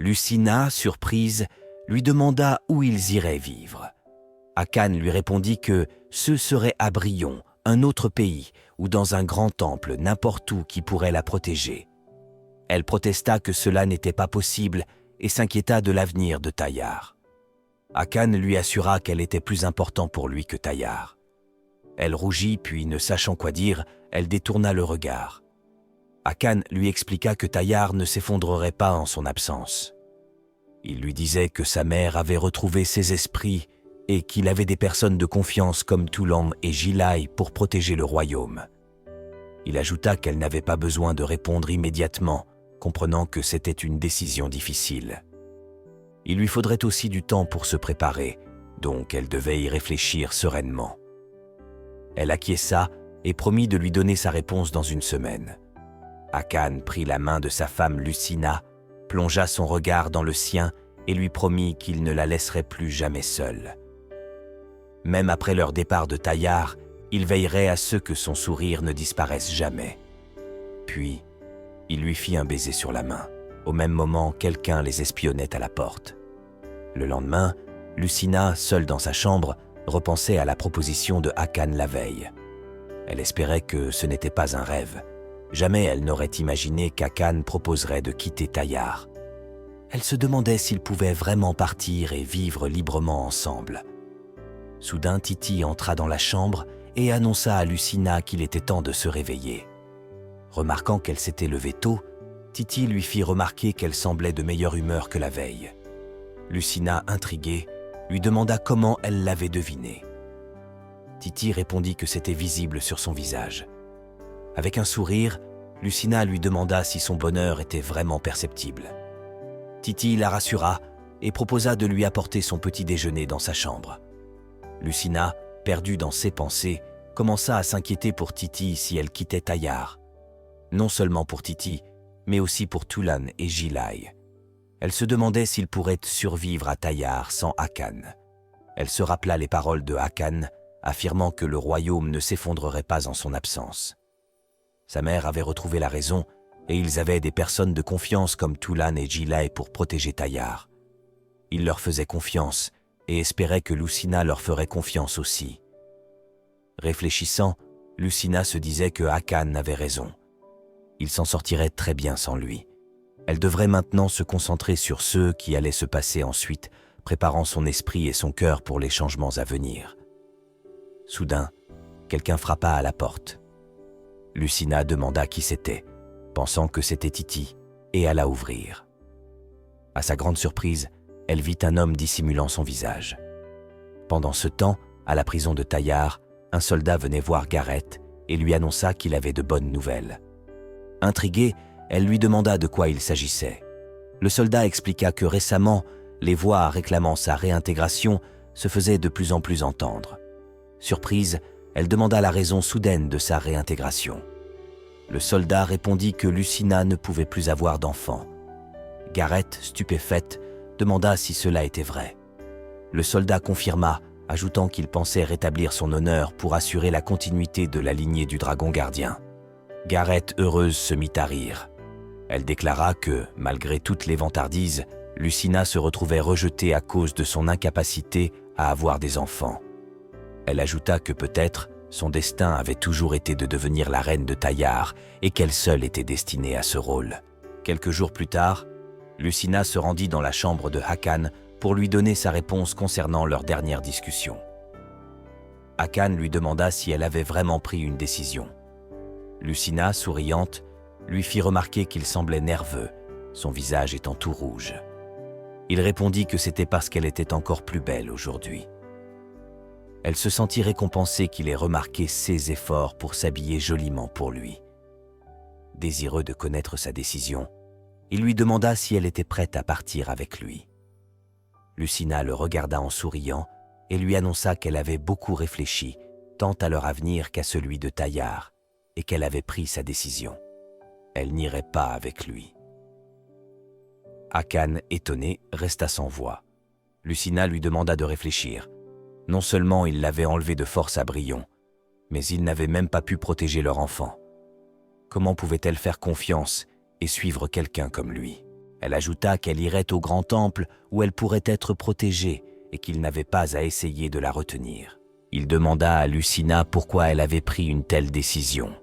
Lucina, surprise, lui demanda où ils iraient vivre. Akan lui répondit que ce serait à Brion, un autre pays, ou dans un grand temple, n'importe où qui pourrait la protéger. Elle protesta que cela n'était pas possible et s'inquiéta de l'avenir de Tayar. Akan lui assura qu'elle était plus importante pour lui que Tayar. Elle rougit, puis, ne sachant quoi dire, elle détourna le regard. Akan lui expliqua que Tayar ne s'effondrerait pas en son absence. Il lui disait que sa mère avait retrouvé ses esprits et qu'il avait des personnes de confiance comme Toulan et Jilai pour protéger le royaume. Il ajouta qu'elle n'avait pas besoin de répondre immédiatement, comprenant que c'était une décision difficile. Il lui faudrait aussi du temps pour se préparer, donc elle devait y réfléchir sereinement. Elle acquiesça et promit de lui donner sa réponse dans une semaine. Akan prit la main de sa femme Lucina, plongea son regard dans le sien et lui promit qu'il ne la laisserait plus jamais seule. Même après leur départ de Tayar, il veillerait à ce que son sourire ne disparaisse jamais. Puis, il lui fit un baiser sur la main. Au même moment, quelqu'un les espionnait à la porte. Le lendemain, Lucina, seule dans sa chambre, repensait à la proposition de Akan la veille. Elle espérait que ce n'était pas un rêve. Jamais elle n'aurait imaginé qu'Akan proposerait de quitter Tayar. Elle se demandait s'ils pouvaient vraiment partir et vivre librement ensemble. Soudain, Titi entra dans la chambre et annonça à Lucina qu'il était temps de se réveiller. Remarquant qu'elle s'était levée tôt, Titi lui fit remarquer qu'elle semblait de meilleure humeur que la veille. Lucina, intriguée, lui demanda comment elle l'avait deviné. Titi répondit que c'était visible sur son visage. Avec un sourire, Lucina lui demanda si son bonheur était vraiment perceptible. Titi la rassura et proposa de lui apporter son petit déjeuner dans sa chambre. Lucina, perdue dans ses pensées, commença à s'inquiéter pour Titi si elle quittait Tayar. Non seulement pour Titi, mais aussi pour Toulan et Jilai. Elle se demandait s'ils pourraient survivre à Tayar sans Akan. Elle se rappela les paroles de Akan, affirmant que le royaume ne s'effondrerait pas en son absence. Sa mère avait retrouvé la raison et ils avaient des personnes de confiance comme Toulan et Jilai pour protéger Tayar. Ils leur faisaient confiance et espéraient que Lucina leur ferait confiance aussi. Réfléchissant, Lucina se disait que Akan avait raison. Il s'en sortirait très bien sans lui. Elle devrait maintenant se concentrer sur ce qui allait se passer ensuite, préparant son esprit et son cœur pour les changements à venir. Soudain, quelqu'un frappa à la porte. Lucina demanda qui c'était, pensant que c'était Titi, et alla ouvrir. À sa grande surprise, elle vit un homme dissimulant son visage. Pendant ce temps, à la prison de Tayar, un soldat venait voir Gareth et lui annonça qu'il avait de bonnes nouvelles. Intriguée, elle lui demanda de quoi il s'agissait. Le soldat expliqua que récemment, les voix réclamant sa réintégration se faisaient de plus en plus entendre. Surprise, elle demanda la raison soudaine de sa réintégration. Le soldat répondit que Lucina ne pouvait plus avoir d'enfant. Gareth, stupéfaite, demanda si cela était vrai. Le soldat confirma, ajoutant qu'il pensait rétablir son honneur pour assurer la continuité de la lignée du dragon gardien. Gareth, heureuse, se mit à rire. Elle déclara que, malgré toutes les vantardises, Lucina se retrouvait rejetée à cause de son incapacité à avoir des enfants. Elle ajouta que peut-être son destin avait toujours été de devenir la reine de Tayar et qu'elle seule était destinée à ce rôle. Quelques jours plus tard, Lucina se rendit dans la chambre de Akan pour lui donner sa réponse concernant leur dernière discussion. Akan lui demanda si elle avait vraiment pris une décision. Lucina, souriante, lui fit remarquer qu'il semblait nerveux, son visage étant tout rouge. Il répondit que c'était parce qu'elle était encore plus belle aujourd'hui. Elle se sentit récompensée qu'il ait remarqué ses efforts pour s'habiller joliment pour lui. Désireux de connaître sa décision, il lui demanda si elle était prête à partir avec lui. Lucina le regarda en souriant et lui annonça qu'elle avait beaucoup réfléchi, tant à leur avenir qu'à celui de Tayar, et qu'elle avait pris sa décision. Elle n'irait pas avec lui. Akan, étonné, resta sans voix. Lucina lui demanda de réfléchir. Non seulement il l'avait enlevé de force à Brion, mais il n'avait même pas pu protéger leur enfant. Comment pouvait-elle faire confiance et suivre quelqu'un comme lui? Elle ajouta qu'elle irait au grand temple où elle pourrait être protégée et qu'il n'avait pas à essayer de la retenir. Il demanda à Lucina pourquoi elle avait pris une telle décision.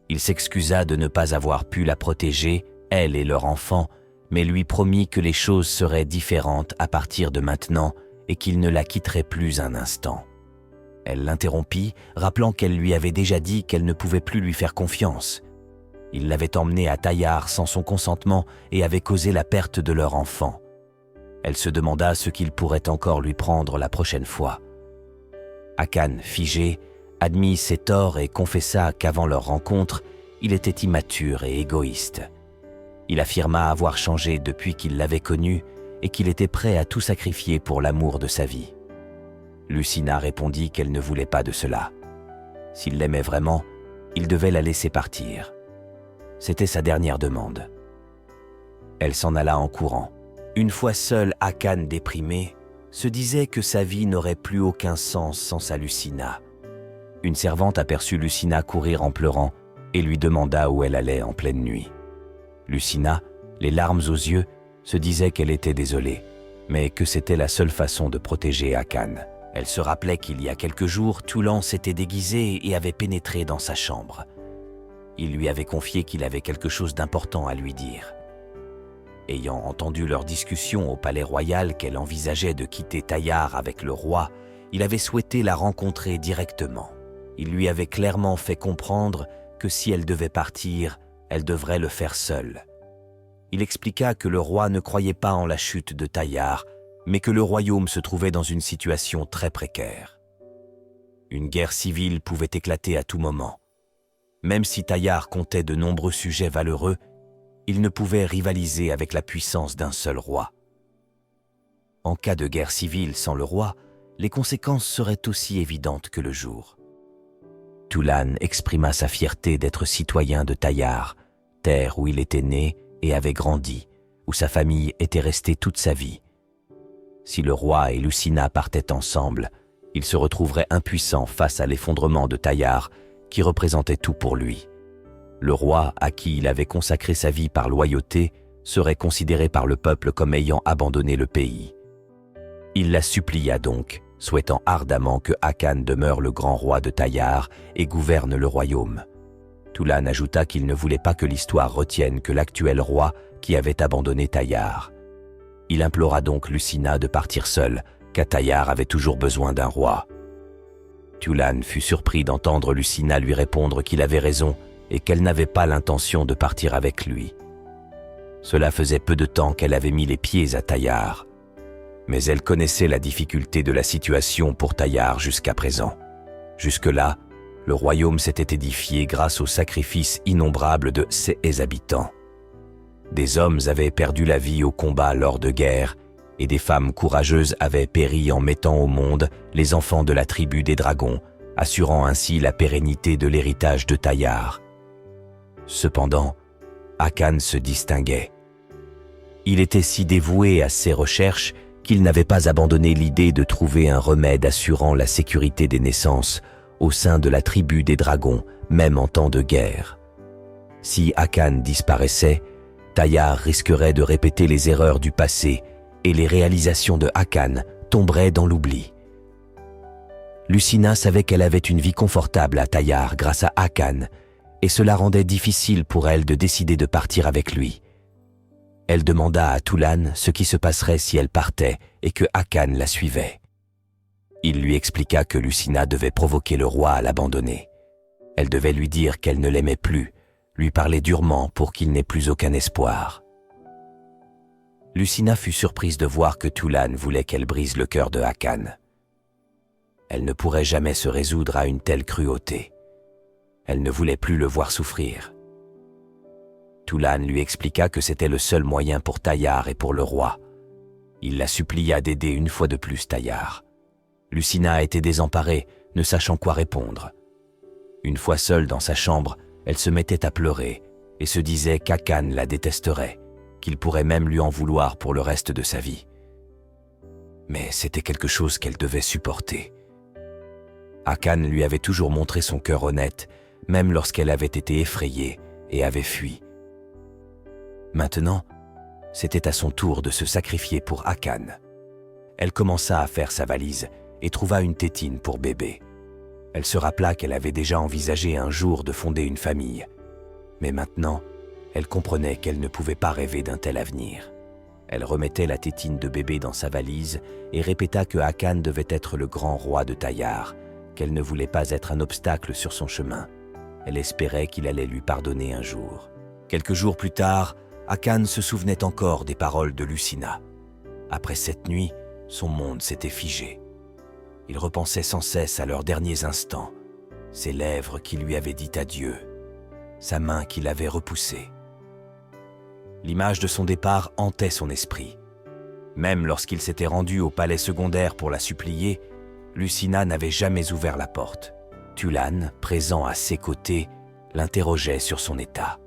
Il s'excusa de ne pas avoir pu la protéger, elle et leur enfant, mais lui promit que les choses seraient différentes à partir de maintenant et qu'il ne la quitterait plus un instant. Elle l'interrompit, rappelant qu'elle lui avait déjà dit qu'elle ne pouvait plus lui faire confiance. Il l'avait emmenée à Tayar sans son consentement et avait causé la perte de leur enfant. Elle se demanda ce qu'il pourrait encore lui prendre la prochaine fois. Akan, figé, admit ses torts et confessa qu'avant leur rencontre, il était immature et égoïste. Il affirma avoir changé depuis qu'il l'avait connu et qu'il était prêt à tout sacrifier pour l'amour de sa vie. Lucina répondit qu'elle ne voulait pas de cela. S'il l'aimait vraiment, il devait la laisser partir. C'était sa dernière demande. Elle s'en alla en courant. Une fois seule, Akan, déprimé, se disait que sa vie n'aurait plus aucun sens sans sa Lucina. Une servante aperçut Lucina courir en pleurant et lui demanda où elle allait en pleine nuit. Lucina, les larmes aux yeux, se disait qu'elle était désolée, mais que c'était la seule façon de protéger Akan. Elle se rappelait qu'il y a quelques jours, Toulan s'était déguisé et avait pénétré dans sa chambre. Il lui avait confié qu'il avait quelque chose d'important à lui dire. Ayant entendu leur discussion au palais royal qu'elle envisageait de quitter Tayar avec le roi, il avait souhaité la rencontrer directement. Il lui avait clairement fait comprendre que si elle devait partir, elle devrait le faire seule. Il expliqua que le roi ne croyait pas en la chute de Tayar, mais que le royaume se trouvait dans une situation très précaire. Une guerre civile pouvait éclater à tout moment. Même si Tayar comptait de nombreux sujets valeureux, il ne pouvait rivaliser avec la puissance d'un seul roi. En cas de guerre civile sans le roi, les conséquences seraient aussi évidentes que le jour. Toulan exprima sa fierté d'être citoyen de Tayar, terre où il était né et avait grandi, où sa famille était restée toute sa vie. Si le roi et Lucina partaient ensemble, il se retrouverait impuissant face à l'effondrement de Tayar, qui représentait tout pour lui. Le roi, à qui il avait consacré sa vie par loyauté, serait considéré par le peuple comme ayant abandonné le pays. Il la supplia donc, souhaitant ardemment que Akan demeure le grand roi de Tayar et gouverne le royaume. Toulan ajouta qu'il ne voulait pas que l'histoire retienne que l'actuel roi qui avait abandonné Tayar. Il implora donc Lucina de partir seule, car Tayar avait toujours besoin d'un roi. Toulan fut surpris d'entendre Lucina lui répondre qu'il avait raison et qu'elle n'avait pas l'intention de partir avec lui. Cela faisait peu de temps qu'elle avait mis les pieds à Tayar, mais elle connaissait la difficulté de la situation pour Tayar jusqu'à présent. Jusque-là, le royaume s'était édifié grâce aux sacrifices innombrables de ses habitants. Des hommes avaient perdu la vie au combat lors de guerres, et des femmes courageuses avaient péri en mettant au monde les enfants de la tribu des dragons, assurant ainsi la pérennité de l'héritage de Tayar. Cependant, Akan se distinguait. Il était si dévoué à ses recherches qu'il n'avait pas abandonné l'idée de trouver un remède assurant la sécurité des naissances au sein de la tribu des dragons, même en temps de guerre. Si Akan disparaissait, Tayar risquerait de répéter les erreurs du passé et les réalisations de Akan tomberaient dans l'oubli. Lucina savait qu'elle avait une vie confortable à Tayar grâce à Akan, et cela rendait difficile pour elle de décider de partir avec lui. Elle demanda à Toulan ce qui se passerait si elle partait et que Akan la suivait. Il lui expliqua que Lucina devait provoquer le roi à l'abandonner. Elle devait lui dire qu'elle ne l'aimait plus, lui parler durement pour qu'il n'ait plus aucun espoir. Lucina fut surprise de voir que Toulan voulait qu'elle brise le cœur de Akan. Elle ne pourrait jamais se résoudre à une telle cruauté. Elle ne voulait plus le voir souffrir. Toulan lui expliqua que c'était le seul moyen pour Tayar et pour le roi. Il la supplia d'aider une fois de plus Tayar. Lucina était désemparée, ne sachant quoi répondre. Une fois seule dans sa chambre, elle se mettait à pleurer et se disait qu'Akan la détesterait, qu'il pourrait même lui en vouloir pour le reste de sa vie. Mais c'était quelque chose qu'elle devait supporter. Akan lui avait toujours montré son cœur honnête, même lorsqu'elle avait été effrayée et avait fui. Maintenant, c'était à son tour de se sacrifier pour Akan. Elle commença à faire sa valise et trouva une tétine pour bébé. Elle se rappela qu'elle avait déjà envisagé un jour de fonder une famille. Mais maintenant, elle comprenait qu'elle ne pouvait pas rêver d'un tel avenir. Elle remettait la tétine de bébé dans sa valise et répéta que Akan devait être le grand roi de Tayar, qu'elle ne voulait pas être un obstacle sur son chemin. Elle espérait qu'il allait lui pardonner un jour. Quelques jours plus tard, Akan se souvenait encore des paroles de Lucina. Après cette nuit, son monde s'était figé. Il repensait sans cesse à leurs derniers instants, ses lèvres qui lui avaient dit adieu, sa main qui l'avait repoussé. L'image de son départ hantait son esprit. Même lorsqu'il s'était rendu au palais secondaire pour la supplier, Lucina n'avait jamais ouvert la porte. Tulan, présent à ses côtés, l'interrogeait sur son état.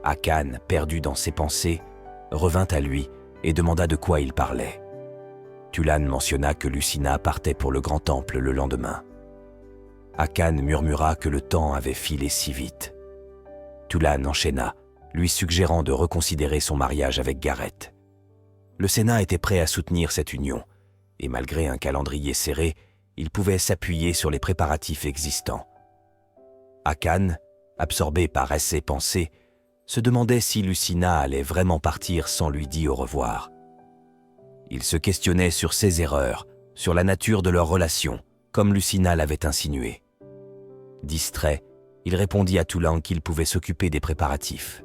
Akan, perdu dans ses pensées, revint à lui et demanda de quoi il parlait. Tulan mentionna que Lucina partait pour le grand temple le lendemain. Akan murmura que le temps avait filé si vite. Tulan enchaîna, lui suggérant de reconsidérer son mariage avec Gareth. Le Sénat était prêt à soutenir cette union, et malgré un calendrier serré, il pouvait s'appuyer sur les préparatifs existants. Akan, absorbé par ses pensées, se demandait si Lucina allait vraiment partir sans lui dire au revoir. Il se questionnait sur ses erreurs, sur la nature de leur relation, comme Lucina l'avait insinué. Distrait, il répondit à Tulan qu'il pouvait s'occuper des préparatifs.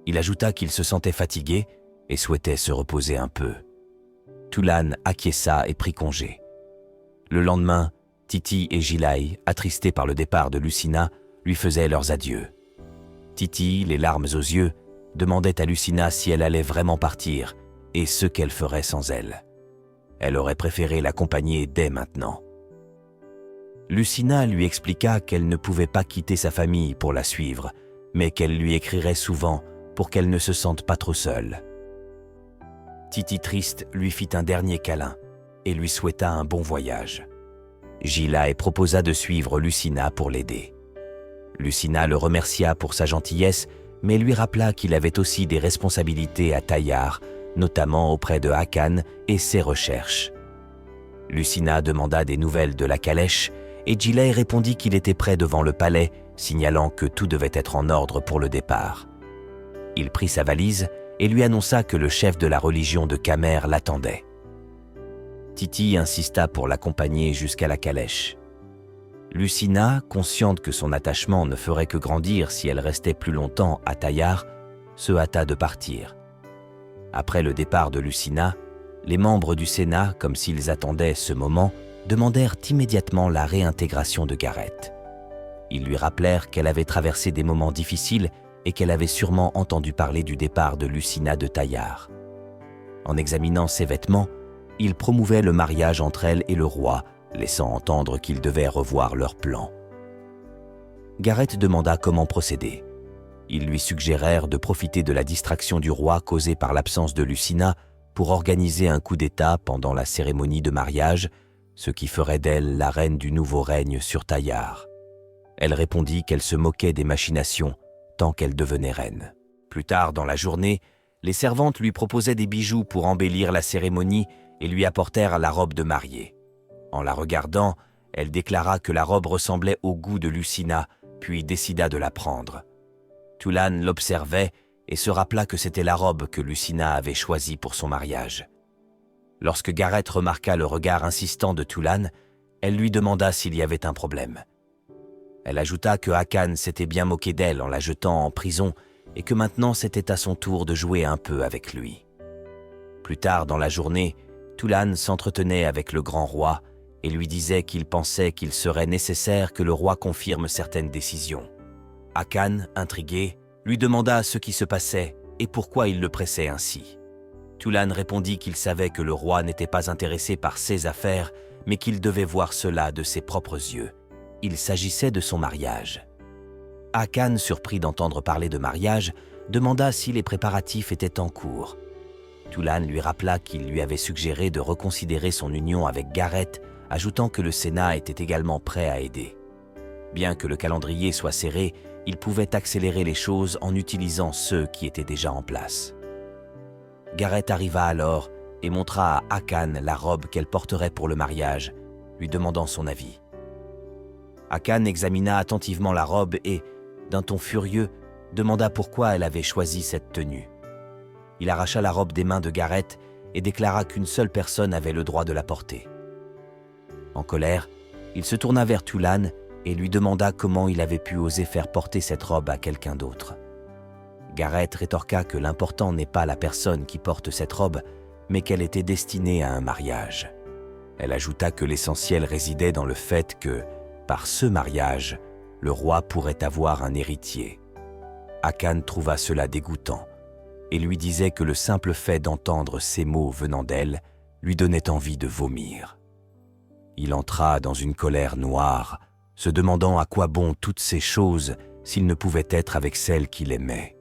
Il ajouta qu'il se sentait fatigué et souhaitait se reposer un peu. Tulan acquiesça et prit congé. Le lendemain, Titi et Gilai, attristés par le départ de Lucina, lui faisaient leurs adieux. Titi, les larmes aux yeux, demandait à Lucina si elle allait vraiment partir et ce qu'elle ferait sans elle. Elle aurait préféré l'accompagner dès maintenant. Lucina lui expliqua qu'elle ne pouvait pas quitter sa famille pour la suivre, mais qu'elle lui écrirait souvent pour qu'elle ne se sente pas trop seule. Titi triste lui fit un dernier câlin et lui souhaita un bon voyage. Gilai proposa de suivre Lucina pour l'aider. Lucina le remercia pour sa gentillesse, mais lui rappela qu'il avait aussi des responsabilités à Tayar, notamment auprès de Akan et ses recherches. Lucina demanda des nouvelles de la calèche et Gilai répondit qu'il était prêt devant le palais, signalant que tout devait être en ordre pour le départ. Il prit sa valise et lui annonça que le chef de la religion de Khmer l'attendait. Titi insista pour l'accompagner jusqu'à la calèche. Lucina, consciente que son attachement ne ferait que grandir si elle restait plus longtemps à Tayar, se hâta de partir. Après le départ de Lucina, les membres du Sénat, comme s'ils attendaient ce moment, demandèrent immédiatement la réintégration de Gareth. Ils lui rappelèrent qu'elle avait traversé des moments difficiles et qu'elle avait sûrement entendu parler du départ de Lucina de Tayar. En examinant ses vêtements, il promouvait le mariage entre elle et le roi, laissant entendre qu'ils devaient revoir leurs plans. Gareth demanda comment procéder. Ils lui suggérèrent de profiter de la distraction du roi causée par l'absence de Lucina pour organiser un coup d'État pendant la cérémonie de mariage, ce qui ferait d'elle la reine du nouveau règne sur Tayar. Elle répondit qu'elle se moquait des machinations tant qu'elle devenait reine. Plus tard dans la journée, les servantes lui proposaient des bijoux pour embellir la cérémonie et lui apportèrent la robe de mariée. En la regardant, elle déclara que la robe ressemblait au goût de Lucina, puis décida de la prendre. Tulan l'observait et se rappela que c'était la robe que Lucina avait choisie pour son mariage. Lorsque Gareth remarqua le regard insistant de Tulan, elle lui demanda s'il y avait un problème. Elle ajouta que Akan s'était bien moqué d'elle en la jetant en prison et que maintenant c'était à son tour de jouer un peu avec lui. Plus tard dans la journée, Tulan s'entretenait avec le grand roi et lui disait qu'il pensait qu'il serait nécessaire que le roi confirme certaines décisions. Akan, intrigué, lui demanda ce qui se passait et pourquoi il le pressait ainsi. Tulan répondit qu'il savait que le roi n'était pas intéressé par ses affaires, mais qu'il devait voir cela de ses propres yeux. Il s'agissait de son mariage. Akan, surpris d'entendre parler de mariage, demanda si les préparatifs étaient en cours. Tulan lui rappela qu'il lui avait suggéré de reconsidérer son union avec Gareth, ajoutant que le Sénat était également prêt à aider. Bien que le calendrier soit serré, il pouvait accélérer les choses en utilisant ceux qui étaient déjà en place. Gareth arriva alors et montra à Akan la robe qu'elle porterait pour le mariage, lui demandant son avis. Akan examina attentivement la robe et, d'un ton furieux, demanda pourquoi elle avait choisi cette tenue. Il arracha la robe des mains de Gareth et déclara qu'une seule personne avait le droit de la porter. En colère, il se tourna vers Tulane et lui demanda comment il avait pu oser faire porter cette robe à quelqu'un d'autre. Gareth rétorqua que l'important n'est pas la personne qui porte cette robe, mais qu'elle était destinée à un mariage. Elle ajouta que l'essentiel résidait dans le fait que, par ce mariage, le roi pourrait avoir un héritier. Akan trouva cela dégoûtant et lui disait que le simple fait d'entendre ces mots venant d'elle lui donnait envie de vomir. Il entra dans une colère noire, se demandant à quoi bon toutes ces choses s'il ne pouvait être avec celle qu'il aimait.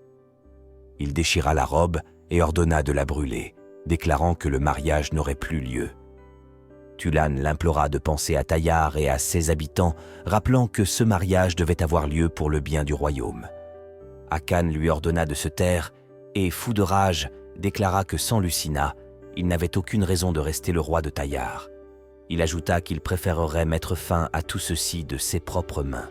Il déchira la robe et ordonna de la brûler, déclarant que le mariage n'aurait plus lieu. Tulane l'implora de penser à Tayar et à ses habitants, rappelant que ce mariage devait avoir lieu pour le bien du royaume. Akan lui ordonna de se taire et, fou de rage, déclara que sans Lucina, il n'avait aucune raison de rester le roi de Tayar. Il ajouta qu'il préférerait mettre fin à tout ceci de ses propres mains.